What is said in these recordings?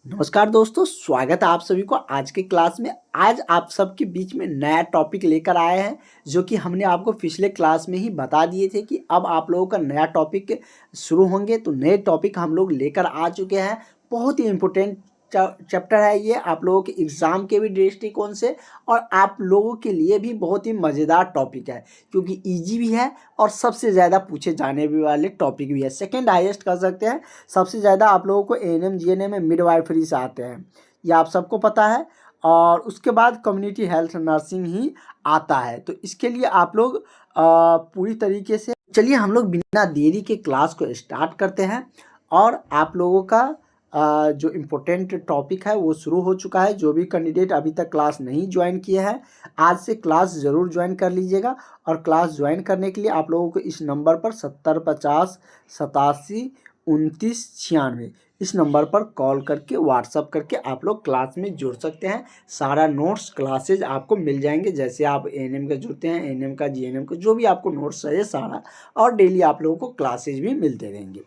नमस्कार दोस्तों, स्वागत है आप सभी को आज के क्लास में। आज आप सबके बीच में नया टॉपिक लेकर आए हैं, जो कि हमने आपको पिछले क्लास में ही बता दिए थे कि अब आप लोगों का नया टॉपिक शुरू होंगे। तो नए टॉपिक हम लोग लेकर आ चुके हैं। बहुत ही इम्पोर्टेंट चैप्टर है ये, आप लोगों के एग्ज़ाम के भी दृष्टिकोण से और आप लोगों के लिए भी बहुत ही मज़ेदार टॉपिक है, क्योंकि इजी भी है और सबसे ज़्यादा पूछे जाने भी वाले टॉपिक भी है। सेकेंड हाईएस्ट कर सकते हैं। सबसे ज़्यादा आप लोगों को एएनएम जीएनएम में मिडवाइफरी से आते हैं, ये आप सबको पता है। और उसके बाद कम्युनिटी हेल्थ नर्सिंग ही आता है। तो इसके लिए आप लोग पूरी तरीके से चलिए हम लोग बिना देरी के क्लास को स्टार्ट करते हैं। और आप लोगों का जो इम्पोर्टेंट टॉपिक है वो शुरू हो चुका है। जो भी कैंडिडेट अभी तक क्लास नहीं ज्वाइन किए हैं, आज से क्लास ज़रूर ज्वाइन कर लीजिएगा। और क्लास ज्वाइन करने के लिए आप लोगों को इस नंबर पर 7050 87 29 96 इस नंबर पर कॉल करके व्हाट्सअप करके आप लोग क्लास में जुड़ सकते हैं। सारा नोट्स क्लासेज आपको मिल जाएंगे। जैसे आप एएनएम का जुड़ते हैं, एएनएम का जीएनएम का जो भी आपको नोट्स चाहिए सारा, और डेली आप लोगों को क्लासेज भी मिलते रहेंगे।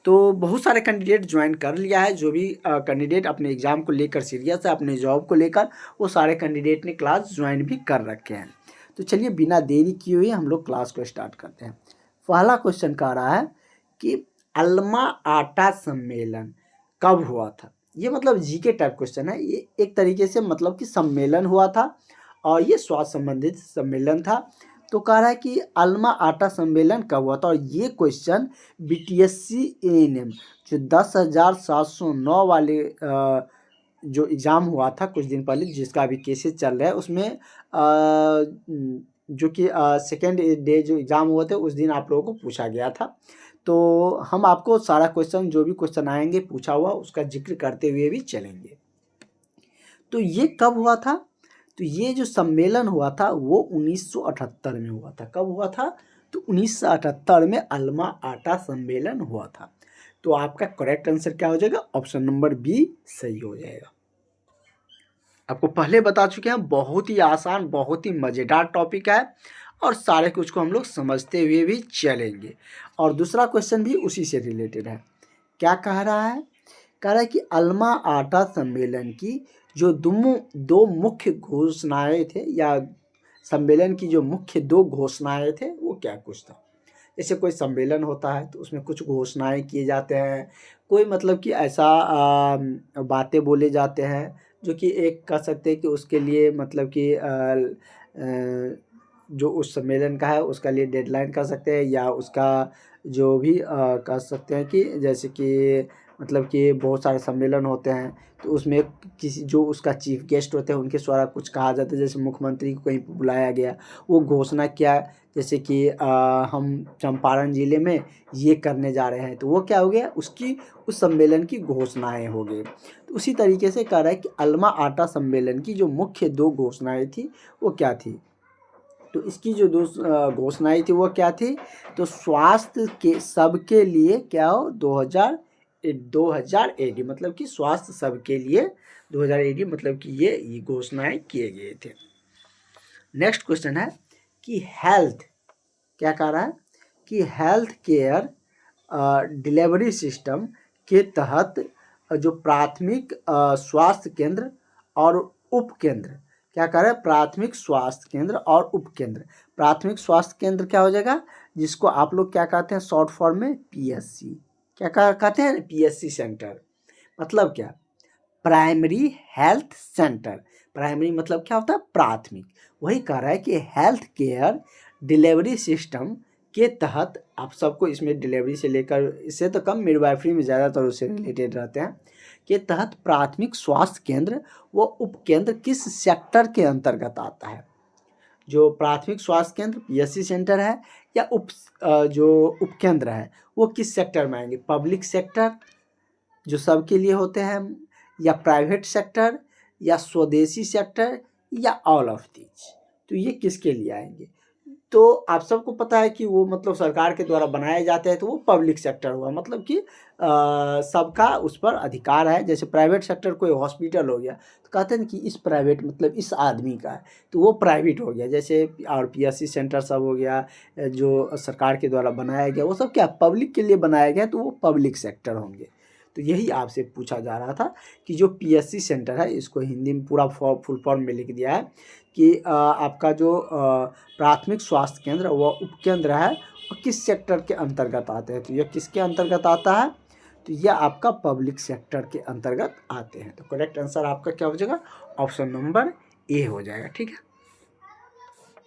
तो बहुत सारे कैंडिडेट ज्वाइन कर लिया है। जो भी कैंडिडेट अपने एग्ज़ाम को लेकर सीरियस है, अपने जॉब को लेकर, वो सारे कैंडिडेट ने क्लास ज्वाइन भी कर रखे हैं। तो चलिए बिना देरी किए हुए हम लोग क्लास को स्टार्ट करते हैं। पहला क्वेश्चन कह रहा है कि अल्मा आटा सम्मेलन कब हुआ था। ये मतलब जीके टाइप क्वेश्चन है। ये एक तरीके से मतलब कि सम्मेलन हुआ था और ये स्वास्थ्य संबंधित सम्मेलन था। तो कह रहा है कि अल्मा आटा सम्मेलन कब हुआ था। और ये क्वेश्चन बीटीएससी एएनएम जो 10,709 वाले जो एग्ज़ाम हुआ था कुछ दिन पहले, जिसका अभी केसेस चल रहा है, उसमें जो कि सेकेंड डे जो एग्ज़ाम हुए थे उस दिन आप लोगों को पूछा गया था। तो हम आपको सारा क्वेश्चन, जो भी क्वेश्चन आएंगे पूछा हुआ, उसका जिक्र करते हुए भी चलेंगे। तो ये कब हुआ था। तो ये जो सम्मेलन हुआ था वो 1978 में हुआ था। कब हुआ था। तो 1978 में अल्मा आटा सम्मेलन हुआ था। तो आपका करेक्ट आंसर क्या हो जाएगा, ऑप्शन नंबर बी सही हो जाएगा। आपको पहले बता चुके हैं, बहुत ही आसान, बहुत ही मज़ेदार टॉपिक है और सारे कुछ को हम लोग समझते हुए भी चलेंगे। और दूसरा क्वेश्चन भी उसी से रिलेटेड है। क्या कह रहा है। कह रहा है कि अल्मा आटा सम्मेलन की जो दो मुख्य घोषणाएं थे, या सम्मेलन की जो मुख्य दो घोषणाएं थे, वो क्या कुछ था। जैसे कोई सम्मेलन होता है तो उसमें कुछ घोषणाएं किए जाते हैं, कोई मतलब कि ऐसा बातें बोले जाते हैं जो कि एक कह सकते हैं कि उसके लिए मतलब कि जो उस सम्मेलन का है उसका लिए डेडलाइन कह सकते हैं, या उसका जो भी कह सकते हैं कि जैसे कि मतलब कि बहुत सारे सम्मेलन होते हैं तो उसमें किसी जो उसका चीफ गेस्ट होते हैं उनके द्वारा कुछ कहा जाता है। जैसे मुख्यमंत्री को कहीं बुलाया गया, वो घोषणा किया, जैसे कि हम चंपारण ज़िले में ये करने जा रहे हैं, तो वो क्या हो गया, उसकी उस सम्मेलन की घोषणाएं हो गई। तो उसी तरीके से कह रहा है कि अल्मा आटा सम्मेलन की जो मुख्य दो घोषणाएं थी वो क्या थी। तो इसकी जो दो घोषणाएं थी वो क्या थी। तो स्वास्थ्य के सबके लिए क्या हो 2000 एडी, मतलब कि स्वास्थ्य सबके लिए 2000 एडी, मतलब कि ये घोषणाएं किए गए थे। नेक्स्ट क्वेश्चन है कि हेल्थ, क्या कह रहा है कि हेल्थ केयर डिलीवरी सिस्टम के तहत जो प्राथमिक स्वास्थ्य केंद्र और उपकेंद्र, क्या कह रहा है, प्राथमिक स्वास्थ्य केंद्र और उपकेंद्र। प्राथमिक स्वास्थ्य केंद्र क्या हो जाएगा, जिसको आप लोग क्या कहते हैं शॉर्ट फॉर्म में पीएससी, क्या कहते हैं पीएससी सेंटर, मतलब क्या, प्राइमरी हेल्थ सेंटर। प्राइमरी मतलब क्या होता है, प्राथमिक। वही कह रहा है कि हेल्थ केयर डिलीवरी सिस्टम के तहत, आप सबको इसमें डिलीवरी से लेकर इससे तो कम मिडवाइफरी में ज़्यादातर उससे रिलेटेड रहते हैं, के तहत प्राथमिक स्वास्थ्य केंद्र व उपकेंद्र किस सेक्टर के अंतर्गत आता है। जो प्राथमिक स्वास्थ्य केंद्र पीएससी सेंटर है, या जो उपकेंद्र है वो किस सेक्टर में आएंगे, पब्लिक सेक्टर जो सबके लिए होते हैं, या प्राइवेट सेक्टर, या स्वदेशी सेक्टर, या ऑल ऑफ दीज। तो ये किसके लिए आएंगे। तो आप सबको पता है कि वो मतलब सरकार के द्वारा बनाए जाते हैं, तो वो पब्लिक सेक्टर हुआ, मतलब कि सबका उस पर अधिकार है। जैसे प्राइवेट सेक्टर कोई हॉस्पिटल हो गया तो कहते हैं कि इस प्राइवेट मतलब इस आदमी का है, तो वो प्राइवेट हो गया। जैसे और पीएससी सेंटर सब हो गया जो सरकार के द्वारा बनाया गया, वो सब क्या पब्लिक के लिए बनाया गया, तो वो पब्लिक सेक्टर होंगे। तो यही आपसे पूछा जा रहा था कि जो पीएससी सेंटर है, इसको हिंदी में पूरा फुल फॉर्म में लिख दिया है कि आपका जो प्राथमिक स्वास्थ्य केंद्र व उपकेंद्र है वो किस सेक्टर के अंतर्गत आते हैं। तो यह किसके अंतर्गत आता है, तो यह आपका पब्लिक सेक्टर के अंतर्गत आते हैं। तो करेक्ट आंसर आपका क्या हो जाएगा, ऑप्शन नंबर ए हो जाएगा। ठीक है,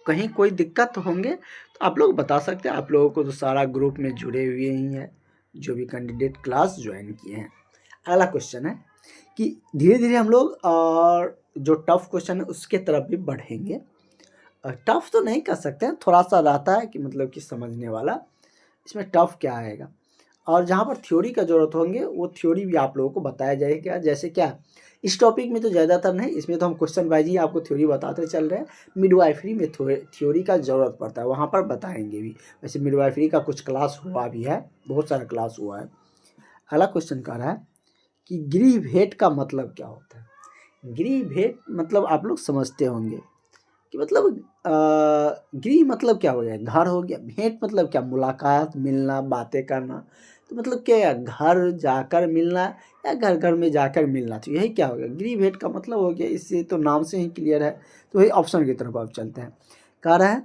कहीं कोई दिक्कत होंगे तो आप लोग बता सकते हैं। आप लोगों को तो सारा ग्रुप में जुड़े हुए ही हैं जो भी कैंडिडेट क्लास ज्वाइन किए हैं। अगला क्वेश्चन है कि धीरे धीरे हम लोग और जो टफ क्वेश्चन है उसके तरफ भी बढ़ेंगे। टफ तो नहीं कर सकते हैं, थोड़ा सा रहता है कि मतलब कि समझने वाला, इसमें टफ क्या आएगा। और जहाँ पर थ्योरी का ज़रूरत होंगे वो थ्योरी भी आप लोगों को बताया जाएगा। जैसे क्या, इस टॉपिक में तो ज़्यादातर नहीं, इसमें तो हम क्वेश्चन वाइज ही आपको थ्योरी बताते चल रहे हैं। मिडवाइफरी में थ्योरी का ज़रूरत पड़ता है, वहाँ पर बताएंगे भी। वैसे मिडवाइफरी का कुछ क्लास हुआ भी है, बहुत सारा क्लास हुआ है। अगला क्वेश्चन कह रहा है कि गृह भेंट का मतलब क्या होता है। गृह भेंट मतलब आप लोग समझते होंगे कि मतलब गृह मतलब क्या हो गया, घर हो गया। भेंट मतलब क्या, मुलाकात, मिलना, बातें करना। तो मतलब क्या है, घर जाकर मिलना या घर घर में जाकर मिलना। तो यही क्या हो गया, गृह भेंट का मतलब हो गया। इससे तो नाम से ही क्लियर है। तो वही ऑप्शन की तरफ आप चलते हैं। कह रहा है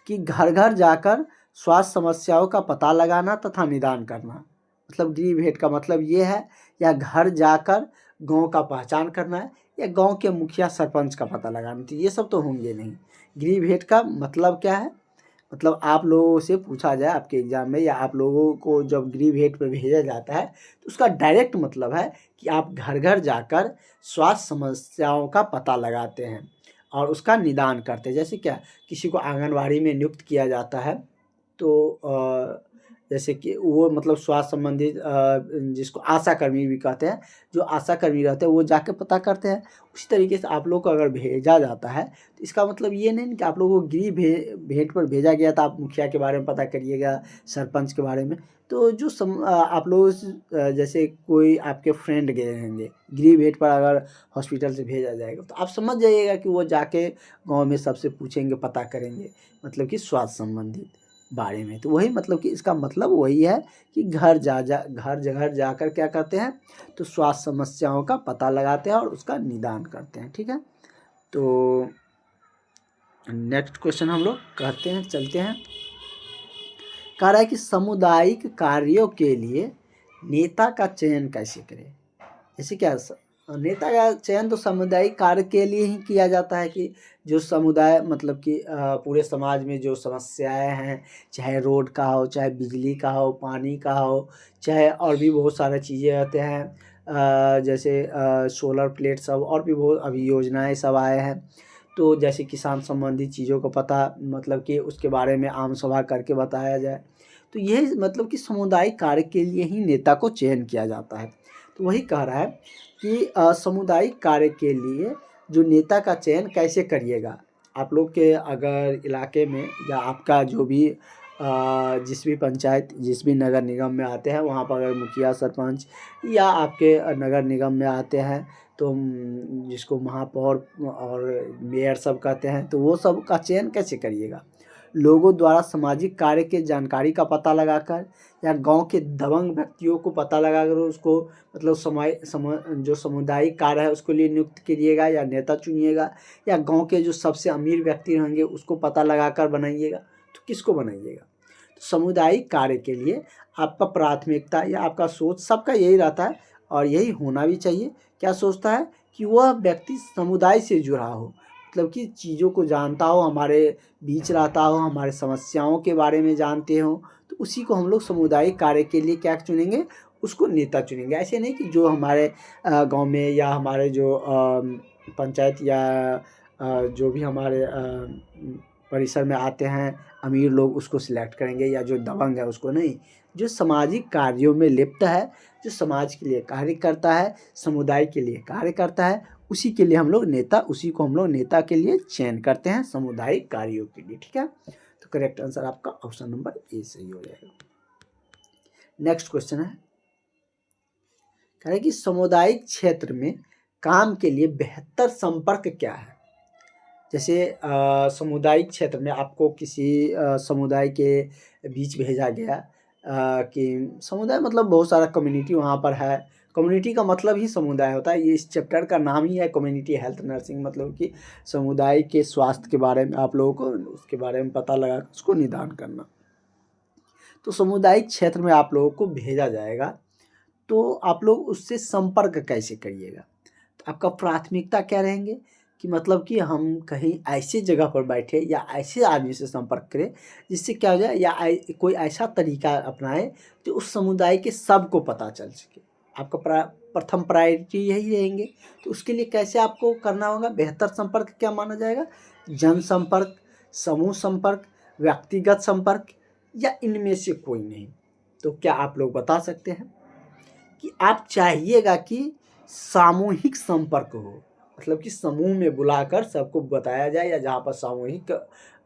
कि घर घर जाकर स्वास्थ्य समस्याओं का पता लगाना तथा निदान करना। मतलब गृह भेंट का मतलब ये है, या घर जाकर गांव का पहचान करना है, या गांव के मुखिया सरपंच का पता लगाना। तो ये सब तो होंगे नहीं। गृह भेंट का मतलब क्या है, मतलब आप लोगों से पूछा जाए आपके एग्जाम में, या आप लोगों को जब गृह भेंट पे भेजा जाता है तो उसका डायरेक्ट मतलब है कि आप घर घर जाकर स्वास्थ्य समस्याओं का पता लगाते हैं और उसका निदान करते हैं। जैसे क्या, किसी को आंगनवाड़ी में नियुक्त किया जाता है तो जैसे कि वो मतलब स्वास्थ्य संबंधित जिसको आशा कर्मी भी कहते हैं, जो आशा कर्मी रहते हैं वो जाके पता करते हैं। उसी तरीके से आप लोग को अगर भेजा जाता है तो इसका मतलब ये नहीं कि आप लोगों को गृह भेंट पर भेजा गया था आप मुखिया के बारे में पता करिएगा, सरपंच के बारे में। तो जो आप लोग जैसे कोई आपके फ्रेंड गए होंगे गृह भेंट पर, अगर हॉस्पिटल से भेजा जाएगा तो आप समझ जाइएगा कि वो जाके गाँव में सबसे पूछेंगे, पता करेंगे, मतलब कि स्वास्थ्य संबंधित बारे में। तो वही मतलब कि इसका मतलब वही है कि घर घर जाकर क्या करते हैं, तो स्वास्थ्य समस्याओं का पता लगाते हैं और उसका निदान करते हैं। ठीक है, तो नेक्स्ट क्वेश्चन हम लोग करते हैं, चलते हैं। कह रहा है कि सामुदायिक कार्यों के लिए नेता का चयन कैसे करें। जैसे क्या, नेता का चयन तो सामुदायिक कार्य के लिए ही किया जाता है कि जो समुदाय मतलब कि पूरे समाज में जो समस्याएं हैं, चाहे रोड का हो, चाहे बिजली का हो, पानी का हो, चाहे और भी बहुत सारी चीज़ें रहते हैं, जैसे सोलर प्लेट सब और भी बहुत अभी योजनाएं सब आए हैं। तो जैसे किसान संबंधी चीज़ों को पता मतलब कि उसके बारे में आम सभा करके बताया जाए। तो यह मतलब कि सामुदायिक कार्य के लिए ही नेता को चयन किया जाता है। तो वही कह रहा है कि सामुदायिक कार्य के लिए जो नेता का चयन कैसे करिएगा। आप लोग के अगर इलाके में या आपका जो भी जिस भी पंचायत, जिस भी नगर निगम में आते हैं, वहाँ पर अगर मुखिया सरपंच या आपके नगर निगम में आते हैं तो जिसको महापौर और मेयर सब कहते हैं, तो वो सब का चयन कैसे करिएगा। लोगों द्वारा सामाजिक कार्य के जानकारी का पता लगाकर, या गांव के दबंग व्यक्तियों को पता लगाकर उसको मतलब जो सामुदायिक कार्य है उसके लिए नियुक्त कीजिएगा या नेता चुनिएगा, या गांव के जो सबसे अमीर व्यक्ति रहेंगे उसको पता लगाकर बनाइएगा। तो किसको बनाइएगा, तो सामुदायिक कार्य के लिए आपका प्राथमिकता या आपका सोच सबका यही रहता है और यही होना भी चाहिए। क्या सोचता है कि वह व्यक्ति समुदाय से जुड़ा हो, मतलब कि चीज़ों को जानता हो, हमारे बीच रहता हो, हमारे समस्याओं के बारे में जानते हो। तो उसी को हम लोग सामुदायिक कार्य के लिए क्या चुनेंगे, उसको नेता चुनेंगे। ऐसे नहीं कि जो हमारे गांव में या हमारे जो पंचायत या जो भी हमारे परिसर में आते हैं अमीर लोग उसको सिलेक्ट करेंगे, या जो दबंग है उसको नहीं। जो सामाजिक कार्यों में लिप्त है, जो समाज के लिए कार्य करता है, समुदाय के लिए कार्य करता है, उसी के लिए हम लोग नेता, उसी को हम लोग नेता के लिए चयन करते हैं सामुदायिक कार्यों के लिए। ठीक है, तो करेक्ट आंसर आपका ऑप्शन नंबर ए सही हो जाएगा। नेक्स्ट क्वेश्चन है, कह रहे कि सामुदायिक क्षेत्र में काम के लिए बेहतर संपर्क क्या है। जैसे सामुदायिक क्षेत्र में आपको किसी समुदाय के बीच भेजा गया, कि समुदाय मतलब बहुत सारा कम्युनिटी वहाँ पर है। कम्युनिटी का मतलब ही समुदाय होता है। ये इस चैप्टर का नाम ही है कम्युनिटी हेल्थ नर्सिंग, मतलब कि समुदाय के स्वास्थ्य के बारे में आप लोगों को उसके बारे में पता लगा उसको निदान करना। तो सामुदायिक क्षेत्र में आप लोगों को भेजा जाएगा, तो आप लोग उससे संपर्क कैसे करिएगा? तो आपका प्राथमिकता क्या रहेंगे कि मतलब कि हम कहीं ऐसी जगह पर बैठे या ऐसे आदमी से संपर्क करें जिससे क्या हो जाए, या कोई ऐसा तरीका अपनाएं जो उस समुदाय के सबको पता चल सके। आपका प्रथम प्रायोरिटी यही रहेंगे। तो उसके लिए कैसे आपको करना होगा? बेहतर संपर्क क्या माना जाएगा? जनसंपर्क, समूह संपर्क, व्यक्तिगत संपर्क, या इनमें से कोई नहीं? तो क्या आप लोग बता सकते हैं कि आप चाहिएगा कि सामूहिक संपर्क हो, मतलब कि समूह में बुलाकर सबको बताया जाए, या जहाँ पर सामूहिक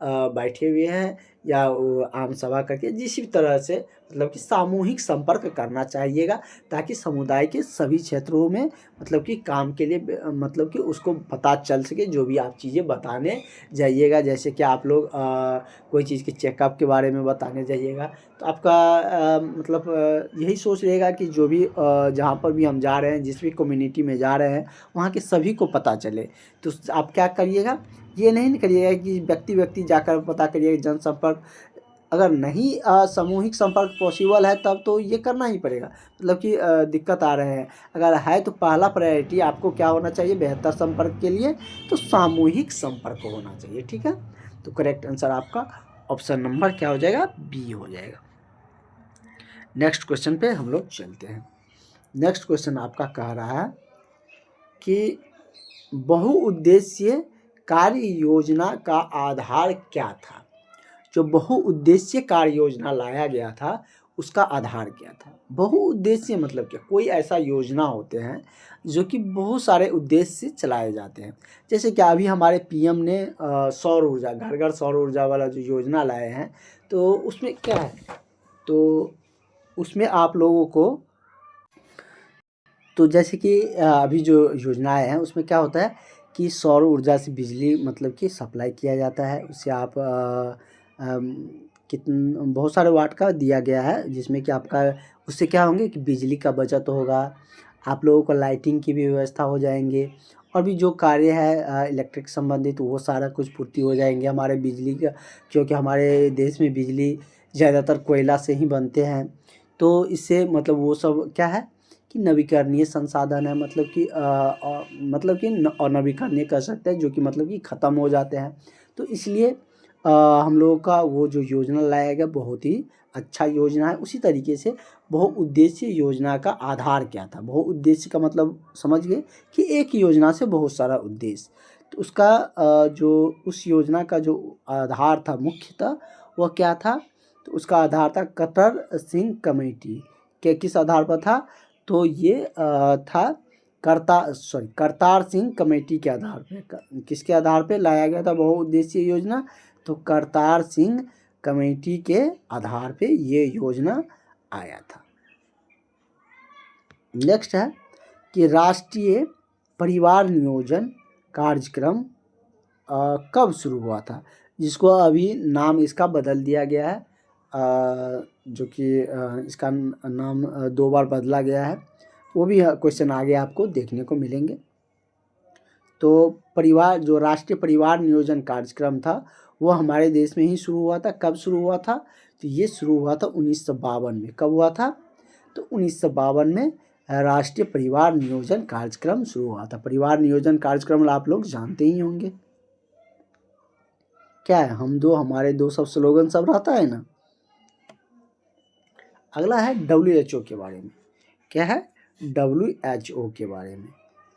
बैठे हुए हैं या वो आम सभा करके जिस भी तरह से मतलब कि सामूहिक संपर्क करना चाहिएगा, ताकि समुदाय के सभी क्षेत्रों में मतलब कि काम के लिए मतलब कि उसको पता चल सके जो भी आप चीज़ें बताने जाइएगा। जैसे कि आप लोग कोई चीज़ के चेकअप के बारे में बताने जाइएगा, तो आपका मतलब यही सोच रहेगा कि जो भी जहाँ पर भी हम जा रहे हैं, जिस भी कम्युनिटी में जा रहे हैं, वहाँ के सभी को पता चले। तो आप क्या करिएगा, ये नहीं करिएगा कि व्यक्ति व्यक्ति जाकर पता करिएगा। जनसंपर्क अगर नहीं सामूहिक संपर्क पॉसिबल है तब तो ये करना ही पड़ेगा, मतलब कि दिक्कत आ रहे हैं। अगर है तो पहला प्रायोरिटी आपको क्या होना चाहिए बेहतर संपर्क के लिए? तो सामूहिक संपर्क होना चाहिए। ठीक है, तो करेक्ट आंसर आपका ऑप्शन नंबर क्या हो जाएगा? बी हो जाएगा। नेक्स्ट क्वेश्चन पे हम लोग चलते हैं। नेक्स्ट क्वेश्चन आपका कह रहा है कि बहुउद्देशीय कार्य योजना का आधार क्या था? जो बहुउद्देशीय कार्य योजना लाया गया था उसका आधार क्या था? बहुउद्देशीय मतलब क्या? कोई ऐसा योजना होते हैं जो कि बहुत सारे उद्देश्य से चलाए जाते हैं। जैसे कि अभी हमारे पीएम ने सौर ऊर्जा, घर घर सौर ऊर्जा वाला जो योजना लाए हैं, तो उसमें क्या है, तो उसमें आप लोगों को, तो जैसे कि अभी जो योजनाएं हैं उसमें क्या होता है कि सौर ऊर्जा से बिजली मतलब कि सप्लाई किया जाता है। उससे आप बहुत सारे वाट का दिया गया है, जिसमें कि आपका उससे क्या होंगे कि बिजली का बचत होगा, आप लोगों को लाइटिंग की भी व्यवस्था हो जाएंगे, और भी जो कार्य है इलेक्ट्रिक संबंधित वो सारा कुछ पूर्ति हो जाएंगे हमारे बिजली का, क्योंकि हमारे देश में बिजली ज़्यादातर कोयला से ही बनते हैं। तो इससे मतलब वो सब क्या है कि नवीकरणीय संसाधन है, मतलब कि मतलब कि अनवीकरणीय कह सकते हैं, जो कि मतलब कि ख़त्म हो जाते हैं। तो इसलिए हम लोगों का वो जो योजना लाया गया बहुत ही अच्छा योजना है। उसी तरीके से बहुउद्देशीय योजना का आधार क्या था? बहुउद्देशीय का मतलब समझ गए कि एक योजना से बहुत सारा उद्देश्य। तो उसका जो उस योजना का जो आधार था मुख्यतः वह क्या था? तो उसका आधार था कतर सिंह कमेटी के। किस आधार पर था? तो ये था करतार सिंह कमेटी के आधार पे। किसके आधार पे लाया गया था बहुउद्देशीय योजना? तो करतार सिंह कमेटी के आधार पे ये योजना आया था। नेक्स्ट है कि राष्ट्रीय परिवार नियोजन कार्यक्रम कब शुरू हुआ था? जिसको अभी नाम इसका बदल दिया गया है, जो कि इसका नाम 2 बार बदला गया है। वो भी क्वेश्चन आगे आपको देखने को मिलेंगे। तो परिवार जो राष्ट्रीय परिवार नियोजन कार्यक्रम था वो हमारे देश में ही शुरू हुआ था। कब शुरू हुआ था? तो ये शुरू हुआ था 1952 में। कब हुआ था? तो 1952 में राष्ट्रीय परिवार नियोजन कार्यक्रम शुरू हुआ था। परिवार नियोजन कार्यक्रम आप लोग जानते ही होंगे, क्या है, हम दो हमारे दो सब स्लोगन सब रहता है ना। अगला है WHO के बारे में। क्या है? WHO के बारे में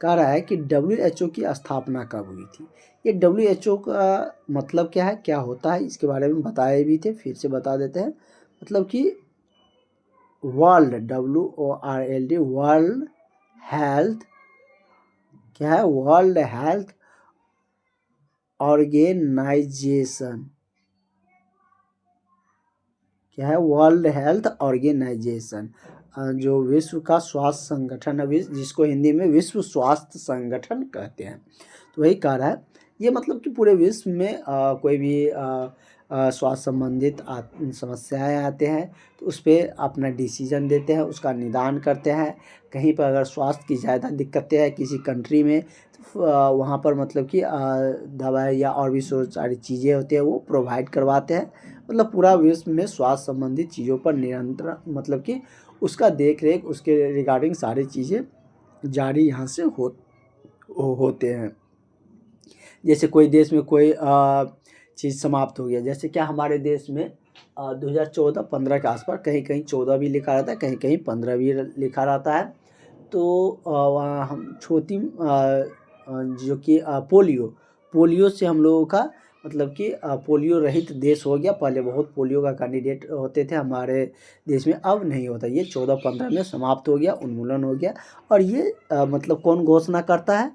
कह रहा है कि WHO की स्थापना कब हुई थी? ये WHO का मतलब क्या है, क्या होता है, इसके बारे में बताए भी थे, फिर से बता देते हैं। मतलब कि वर्ल्ड WORLD वर्ल्ड हेल्थ, क्या है, वर्ल्ड हेल्थ ऑर्गेनाइजेशन, क्या है, वर्ल्ड हेल्थ ऑर्गेनाइजेशन, जो विश्व का स्वास्थ्य संगठन है, जिसको हिंदी में विश्व स्वास्थ्य संगठन कहते हैं। तो वही कह रहा है ये मतलब कि पूरे विश्व में कोई भी स्वास्थ्य संबंधित समस्याएं आते हैं तो उस पर अपना डिसीजन देते हैं, उसका निदान करते हैं। कहीं पर अगर स्वास्थ्य की ज़्यादा दिक्कतें हैं किसी कंट्री में तो वहाँ पर मतलब कि दवाई या और भी सारी चीज़ें होती हैं वो प्रोवाइड करवाते हैं। मतलब पूरा विश्व में स्वास्थ्य संबंधित चीज़ों पर नियंत्रण मतलब कि उसका देख रेख उसके रिगार्डिंग सारी चीज़ें जारी यहाँ से होते हैं। जैसे कोई देश में कोई चीज़ समाप्त हो गया, जैसे क्या हमारे देश में 2014-15 के आसपास कहीं कहीं 14 भी लिखा रहता है, कहीं कहीं 15 भी लिखा रहता है। तो वहाँ हम छोटी जो कि पोलियो से हम लोगों का मतलब कि पोलियो रहित देश हो गया। पहले बहुत पोलियो का कैंडिडेट होते थे हमारे देश में, अब नहीं होता। ये 14-15 में समाप्त हो गया, उन्मूलन हो गया। और ये मतलब कौन घोषणा करता है?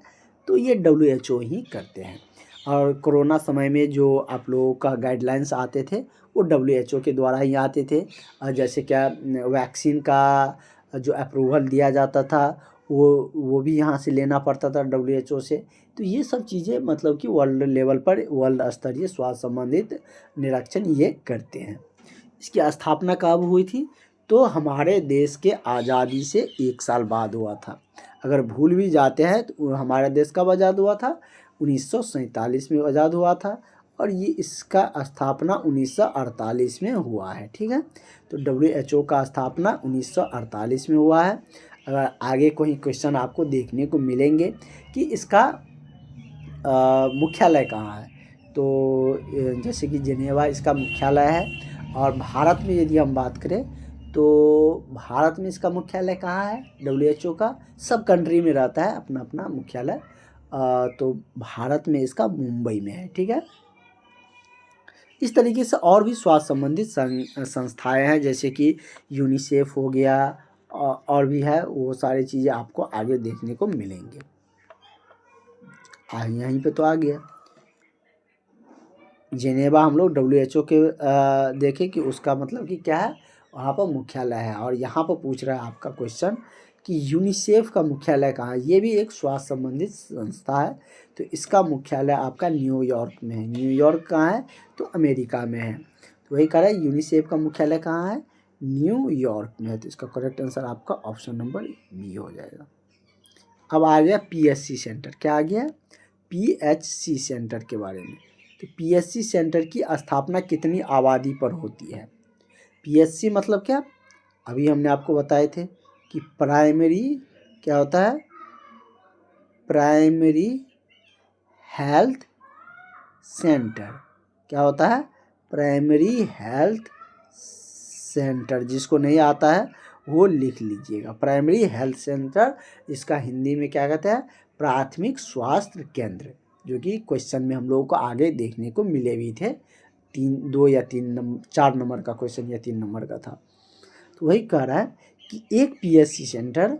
तो ये WHO ही करते हैं। और कोरोना समय में जो आप लोगों का गाइडलाइंस आते थे वो WHO के द्वारा ही आते थे। जैसे क्या वैक्सीन का जो अप्रूवल दिया जाता था वो भी यहाँ से लेना पड़ता था WHO से। तो ये सब चीज़ें मतलब कि वर्ल्ड लेवल पर वर्ल्ड स्तरीय स्वास्थ्य संबंधित निरीक्षण ये करते हैं। इसकी स्थापना कब हुई थी? तो हमारे देश के आज़ादी से 1 साल बाद हुआ था। अगर भूल भी जाते हैं तो हमारा देश कब आज़ाद हुआ था? 1947 में आज़ाद हुआ था। और ये इसका स्थापना 1948 में हुआ है। ठीक है, तो WHO का स्थापना 1948 में हुआ है। अगर आगे कोई क्वेश्चन आपको देखने को मिलेंगे कि इसका मुख्यालय कहाँ है, तो जैसे कि जिनेवा इसका मुख्यालय है। और भारत में यदि हम बात करें तो भारत में इसका मुख्यालय कहाँ है? WHO का सब कंट्री में रहता है अपना अपना मुख्यालय। तो भारत में इसका मुंबई में है। ठीक है, इस तरीके से और भी स्वास्थ्य संबंधित संस्थाएं हैं, जैसे कि यूनिसेफ हो गया और भी है। वो सारी चीज़ें आपको आगे देखने को मिलेंगे। यहीं पे तो आ गया जिनेवा। हम लोग WHO के देखें कि उसका मतलब कि क्या है, वहाँ पर मुख्यालय है। और यहाँ पर पूछ रहा है आपका क्वेश्चन कि यूनिसेफ का मुख्यालय कहाँ है? ये भी एक स्वास्थ्य संबंधित संस्था है। तो इसका मुख्यालय आपका न्यूयॉर्क में है। न्यूयॉर्क कहाँ है? तो अमेरिका में है। तो वही कह रहा है यूनिसेफ का मुख्यालय कहाँ है? न्यूयॉर्क में है। तो इसका करेक्ट आंसर आपका ऑप्शन नंबर बी हो जाएगा। अब आ गया PHC सेंटर। क्या आ गया? PHC सेंटर के बारे में। तो PHC सेंटर की स्थापना कितनी आबादी पर होती है? PHC मतलब क्या? अभी हमने आपको बताए थे कि प्राइमरी क्या होता है? Primary health centre. क्या होता है? Primary health centre. जिसको नहीं आता है वो लिख लीजिएगा। प्राइमरी हेल्थ सेंटर, इसका हिंदी में क्या कहते हैं? प्राथमिक स्वास्थ्य केंद्र, जो कि क्वेश्चन में हम लोगों को आगे देखने को मिले भी थे। 4 नंबर का क्वेश्चन या 3 नंबर का था। तो वही कह रहा है कि एक PHC सेंटर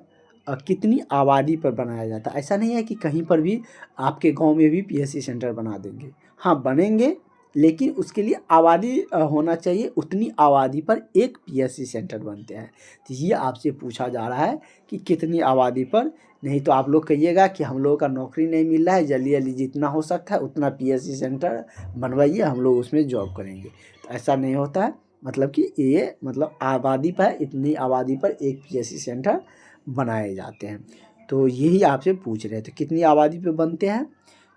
कितनी आबादी पर बनाया जाता है। ऐसा नहीं है कि कहीं पर भी आपके गांव में भी PHC सेंटर बना देंगे। हाँ बनेंगे, लेकिन उसके लिए आबादी होना चाहिए। उतनी आबादी पर एक PHC सेंटर बनते हैं। तो ये आपसे पूछा जा रहा है कि कितनी आबादी पर। नहीं तो आप लोग कहिएगा कि हम लोगों का नौकरी नहीं मिल रहा है, जल्दी जल्दी जितना हो सकता है उतना PHC सेंटर बनवाइए, हम लोग उसमें जॉब करेंगे। तो ऐसा नहीं होता है। मतलब कि ये मतलब आबादी पर, इतनी आबादी पर एक PHC सेंटर बनाए जाते हैं। तो यही आपसे पूछ रहे थे कितनी आबादी पे बनते हैं।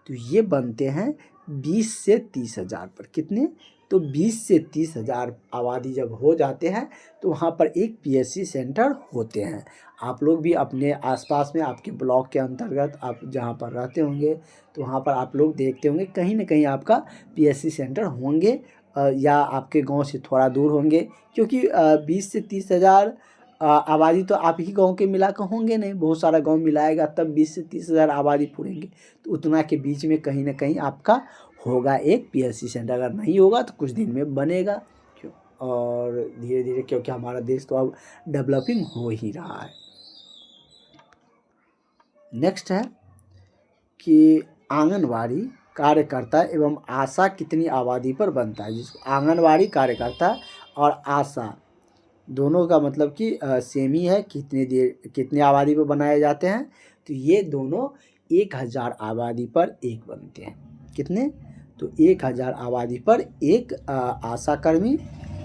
तो ये बनते हैं 20 से 30 हज़ार पर। कितने? तो 20 से 30 हज़ार आबादी जब हो जाते हैं तो वहाँ पर एक PHC सेंटर होते हैं। आप लोग भी अपने आसपास में आपके ब्लॉक के अंतर्गत आप जहाँ पर रहते होंगे तो वहाँ पर आप लोग देखते होंगे कहीं ना कहीं आपका PHC सेंटर होंगे, या आपके गांव से थोड़ा दूर होंगे। क्योंकि 20 से 30 हज़ार आबादी तो आप ही गांव के मिलाकर होंगे नहीं, बहुत सारा गांव मिलाएगा तब 20 से 30 हज़ार आबादी पूरेंगे। तो उतना के बीच में कहीं ना कहीं आपका होगा एक PHC सेंटर। अगर नहीं होगा तो कुछ दिन में बनेगा। और धीरे धीरे, क्योंकि हमारा देश तो अब डेवलपिंग हो ही रहा है। नेक्स्ट है कि आंगनवाड़ी कार्यकर्ता एवं आशा कितनी आबादी पर बनता है। जिसको आंगनवाड़ी कार्यकर्ता और आशा दोनों का मतलब कि सेम ही है। कितनी आबादी पर बनाए जाते हैं? तो ये दोनों 1000 आबादी पर एक बनते हैं। कितने? तो 1000 आबादी पर एक आशा कर्मी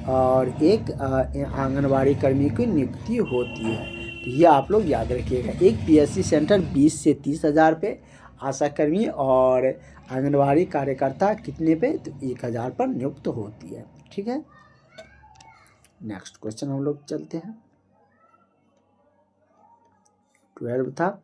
और एक आंगनबाड़ी कर्मी की नियुक्ति होती है। तो ये आप लोग याद रखिएगा। एक पीएससी सेंटर 20 से 30,000 पे, आशा कर्मी और आंगनबाड़ी कार्यकर्ता कितने पे, तो 1000 पर नियुक्त होती है। ठीक है, नेक्स्ट क्वेश्चन हम लोग चलते हैं। 12 था,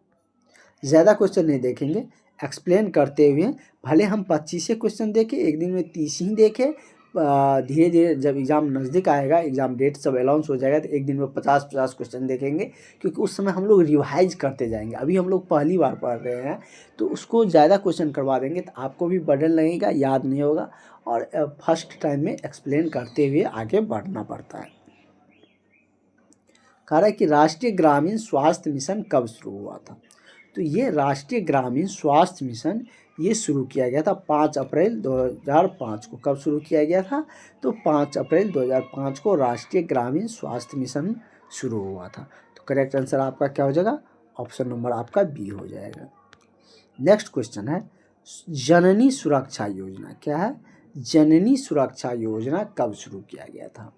ज़्यादा क्वेश्चन नहीं देखेंगे, एक्सप्लेन करते हुए। भले हम 25 क्वेश्चन देखें, एक दिन में 30 ही देखें, धीरे धीरे जब एग्ज़ाम नज़दीक आएगा, एग्ज़ाम डेट सब अनाउंस हो जाएगा, तो एक दिन में 50-50 क्वेश्चन देखेंगे, क्योंकि उस समय हम लोग रिवाइज करते जाएंगे। अभी हम लोग पहली बार पढ़ रहे हैं, तो उसको ज़्यादा क्वेश्चन करवा देंगे तो आपको भी बर्डन लगेगा, याद नहीं होगा, और फर्स्ट टाइम में एक्सप्लेन करते हुए आगे बढ़ना पड़ता है। कह रहा है कि राष्ट्रीय ग्रामीण स्वास्थ्य मिशन कब शुरू हुआ था। तो ये राष्ट्रीय ग्रामीण स्वास्थ्य मिशन ये शुरू किया गया था 5 अप्रैल 2005 को। कब शुरू किया गया था, तो 5 अप्रैल 2005 को राष्ट्रीय ग्रामीण स्वास्थ्य मिशन शुरू हुआ था। तो करेक्ट आंसर आपका क्या हो जाएगा, ऑप्शन नंबर आपका बी हो जाएगा। नेक्स्ट क्वेश्चन है, जननी सुरक्षा योजना क्या है, जननी सुरक्षा योजना कब शुरू किया गया था।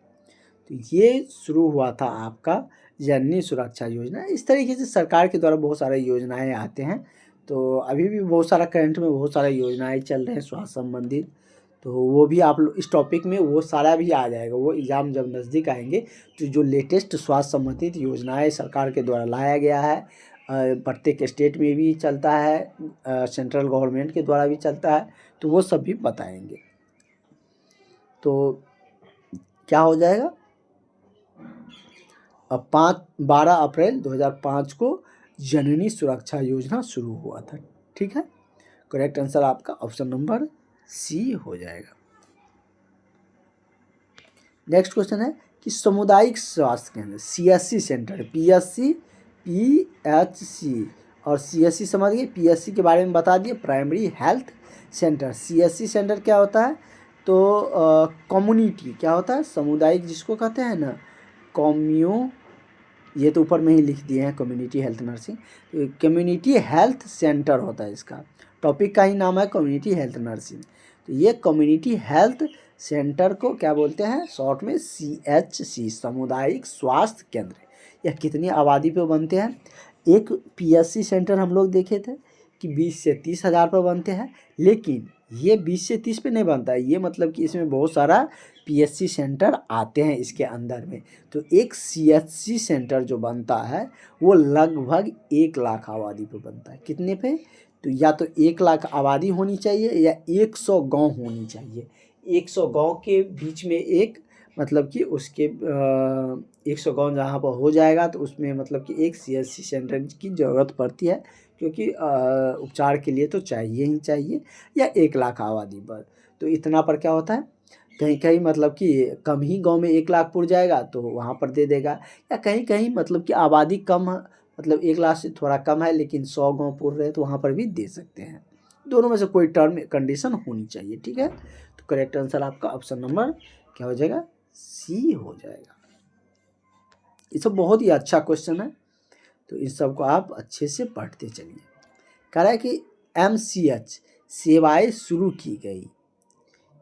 तो ये शुरू हुआ था आपका जननी सुरक्षा योजना। इस तरीके से सरकार के द्वारा बहुत सारे योजनाएं आते हैं, तो अभी भी बहुत सारा करंट में बहुत सारी योजनाएं चल रहे हैं स्वास्थ्य संबंधित, तो वो भी आप लोग इस टॉपिक में वो सारा भी आ जाएगा। वो एग्ज़ाम जब नज़दीक आएंगे तो जो लेटेस्ट स्वास्थ्य संबंधित योजनाएं सरकार के द्वारा लाया गया है, प्रत्येक स्टेट में भी चलता है, सेंट्रल गवर्नमेंट के द्वारा भी चलता है, तो वो सब भी बताएंगे। तो क्या हो जाएगा, 12 अप्रैल 2005 को जननी सुरक्षा योजना शुरू हुआ था। ठीक है, करेक्ट आंसर आपका ऑप्शन नंबर सी हो जाएगा। नेक्स्ट क्वेश्चन है कि सामुदायिक स्वास्थ्य केंद्र सीएससी सेंटर, पीएससी पीएचसी और सीएससी समझ गए, पीएचसी के बारे में बता दिए, primary health centre. CSC centre क्या होता है, तो कम्युनिटी क्या होता है, सामुदायिक जिसको कहते हैं ना, ये तो ऊपर में ही लिख दिए हैं community health nursing, community health centre होता है, इसका टॉपिक का ही नाम है कम्युनिटी हेल्थ नर्सिंग। तो ये कम्युनिटी हेल्थ सेंटर को क्या बोलते हैं, शॉर्ट में सीएचसी, सामुदायिक स्वास्थ्य केंद्र। यह कितनी आबादी पे बनते हैं, एक पीएससी सेंटर हम लोग देखे थे कि 20 से 30,000 पर बनते हैं, लेकिन ये 20 से 30 पे नहीं बनता है, ये मतलब कि इसमें बहुत सारा पीएससी सेंटर आते हैं इसके अंदर में। तो एक सीएचसी सेंटर जो बनता है वो लगभग 1 लाख आबादी पे बनता है। कितने पे, तो या तो 1 लाख आबादी होनी चाहिए या 100 गांव होनी चाहिए। 100 गांव के बीच में एक, मतलब कि उसके 100 गांव जहाँ पर हो जाएगा तो उसमें मतलब कि एक सीएचसी सेंटर की ज़रूरत पड़ती है, क्योंकि उपचार के लिए तो चाहिए ही चाहिए, या 1 लाख आबादी पर। तो इतना पर क्या होता है, कहीं कहीं मतलब कि कम ही गांव में 1 लाख पुर जाएगा तो वहाँ पर दे देगा, या कहीं कहीं मतलब कि आबादी कम है, मतलब 1 लाख से थोड़ा कम है लेकिन 100 गांव पुर रहे तो वहाँ पर भी दे सकते हैं। दोनों में से कोई टर्म कंडीशन होनी चाहिए। ठीक है, तो करेक्ट आंसर आपका ऑप्शन नंबर क्या हो जाएगा, सी हो जाएगा। ये सब बहुत ही अच्छा क्वेश्चन है, तो इन सब को आप अच्छे से पढ़ते चलिए। कह रहा है कि एमसीएच सेवाएं शुरू की गई,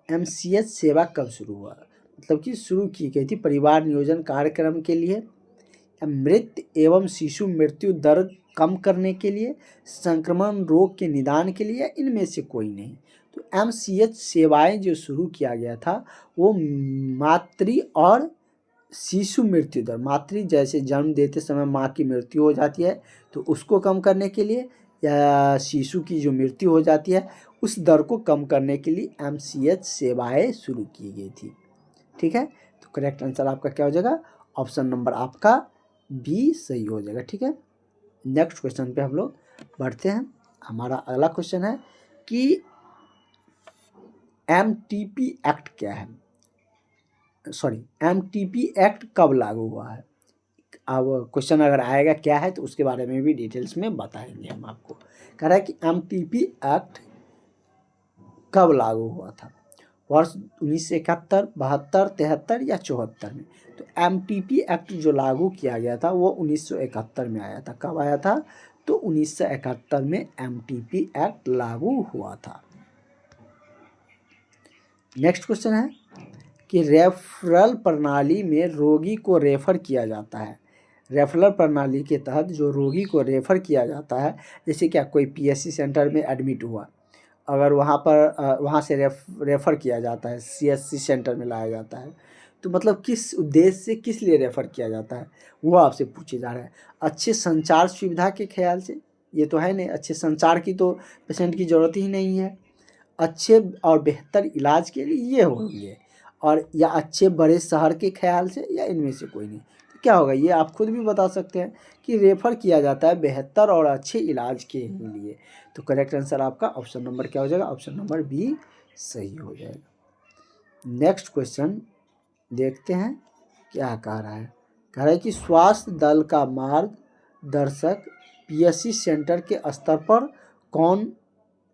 एमसीएच सेवा कब शुरू हुआ, मतलब कि शुरू की गई थी परिवार नियोजन कार्यक्रम के लिए, मृत एवं शिशु मृत्यु दर कम करने के लिए, संक्रमण रोग के निदान के लिए, इनमें से कोई नहीं। तो एमसीएच सेवाएं जो शुरू किया गया था वो मातृ और शिशु मृत्यु दर, मातृ जैसे जन्म देते समय माँ की मृत्यु हो जाती है तो उसको कम करने के लिए, या शिशु की जो मृत्यु हो जाती है उस दर को कम करने के लिए एमसीएच सेवाएं शुरू की गई थी। ठीक है, तो करेक्ट आंसर आपका क्या हो जाएगा, ऑप्शन नंबर आपका बी सही हो जाएगा। ठीक है, नेक्स्ट क्वेश्चन पे हम लोग बढ़ते हैं। हमारा अगला क्वेश्चन है कि एमटीपी एक्ट क्या है, सॉरी एमटीपी एक्ट कब लागू हुआ है। अब क्वेश्चन अगर आएगा क्या है तो उसके बारे में भी डिटेल्स में बताएंगे हम आपको। कह रहा है कि एमटीपी एक्ट कब लागू हुआ था, वर्ष 1971, 72, 73 या 74 में। तो एमटीपी एक्ट जो लागू किया गया था वो 1971 में आया था। कब आया था, तो 1971 में एमटीपी एक्ट लागू हुआ था। नेक्स्ट क्वेश्चन है कि रेफरल प्रणाली में रोगी को रेफ़र किया जाता है। रेफरल प्रणाली के तहत जो रोगी को रेफ़र किया जाता है, जैसे क्या कोई पीएससी सेंटर में एडमिट हुआ, अगर वहाँ पर वहाँ से रेफ़र किया जाता है, सीएससी सेंटर में लाया जाता है, तो मतलब किस उद्देश्य से किस लिए रेफ़र किया जाता है वो आपसे पूछे जा रहा है। अच्छे संचार सुविधा के ख्याल से, ये तो है नहीं, अच्छे संचार की तो पेशेंट की ज़रूरत ही नहीं है। अच्छे और बेहतर इलाज के लिए ये होंगे, और या अच्छे बड़े शहर के ख्याल से, या इनमें से कोई नहीं। तो क्या होगा, ये आप खुद भी बता सकते हैं कि रेफ़र किया जाता है बेहतर और अच्छे इलाज के लिए। तो करेक्ट आंसर आपका ऑप्शन नंबर क्या हो जाएगा, ऑप्शन नंबर बी सही हो जाएगा। नेक्स्ट क्वेश्चन देखते हैं क्या कह रहा है। कह रहा है कि स्वास्थ्य दल का मार्गदर्शक पीएससी सेंटर के स्तर पर कौन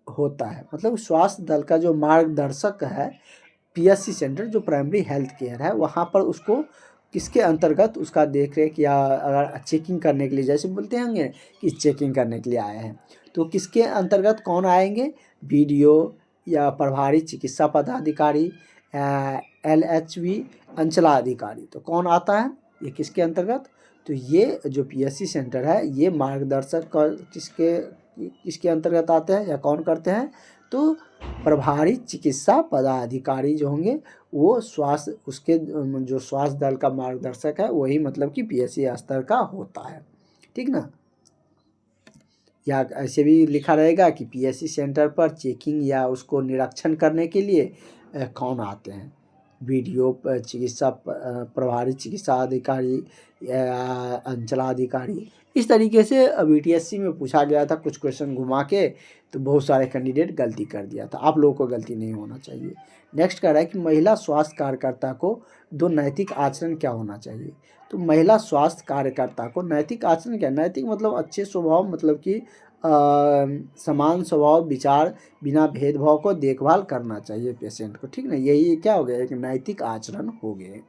होता है। मतलब स्वास्थ्य दल का जो मार्गदर्शक है पीएससी सेंटर, जो प्राइमरी हेल्थ केयर है, वहाँ पर उसको किसके अंतर्गत उसका देख रेख, या अगर चेकिंग करने के लिए, जैसे बोलते होंगे कि चेकिंग करने के लिए आए हैं, तो किसके अंतर्गत कौन आएंगे, बीडीओ या प्रभारी चिकित्सा पदाधिकारी, एलएचवी अंचलाधिकारी। तो कौन आता है, ये किसके अंतर्गत, तो ये जो पीएससी सेंटर है ये मार्गदर्शक किसके अंतर्गत आते हैं या कौन करते हैं, तो प्रभारी चिकित्सा पदाधिकारी जो होंगे वो स्वास्थ्य, उसके जो स्वास्थ्य दल का मार्गदर्शक है वही मतलब कि पीएससी स्तर का होता है, ठीक ना। या ऐसे भी लिखा रहेगा कि पीएससी सेंटर पर चेकिंग या उसको निरीक्षण करने के लिए कौन आते हैं, बीडीओ, चिकित्सा प्रभारी चिकित्सा अधिकारी या अंचलाधिकारी। इस तरीके से बीटीएससी में पूछा गया था कुछ क्वेश्चन घुमा के, तो बहुत सारे कैंडिडेट गलती कर दिया था। आप लोगों को गलती नहीं होना चाहिए। नेक्स्ट कह रहा है कि महिला स्वास्थ्य कार्यकर्ता को दो नैतिक आचरण क्या होना चाहिए। तो महिला स्वास्थ्य कार्यकर्ता को नैतिक आचरण क्या, नैतिक मतलब अच्छे स्वभाव, मतलब कि समान स्वभाव विचार, बिना भेदभाव को देखभाल करना चाहिए पेशेंट को, ठीक ना। यही क्या हो गया, एक नैतिक आचरण हो गए।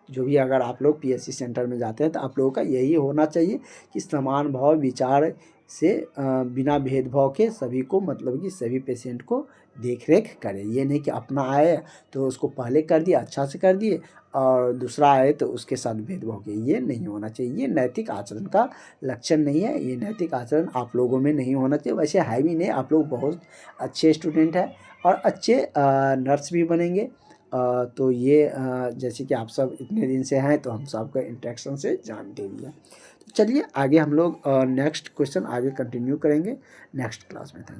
जो भी अगर आप लोग पीएससी सेंटर में जाते हैं तो आप लोगों का यही होना चाहिए कि समान भाव विचार से बिना भेदभाव के सभी को, मतलब कि सभी पेशेंट को देख रेख करें। ये नहीं कि अपना आए तो उसको पहले कर दिया, अच्छा से कर दिए, और दूसरा आए तो उसके साथ भेदभाव किए, ये नहीं होना चाहिए। ये नैतिक आचरण का लक्षण नहीं है, ये नैतिक आचरण आप लोगों में नहीं होना चाहिए। वैसे है भी नहीं, आप लोग बहुत अच्छे स्टूडेंट हैं और अच्छे नर्स भी बनेंगे। तो ये जैसे कि आप सब इतने दिन से हैं तो हम सबका इंटरेक्शन से जानते भी हैं। तो चलिए आगे हम लोग नेक्स्ट क्वेश्चन आगे कंटिन्यू करेंगे नेक्स्ट क्लास में। थैंक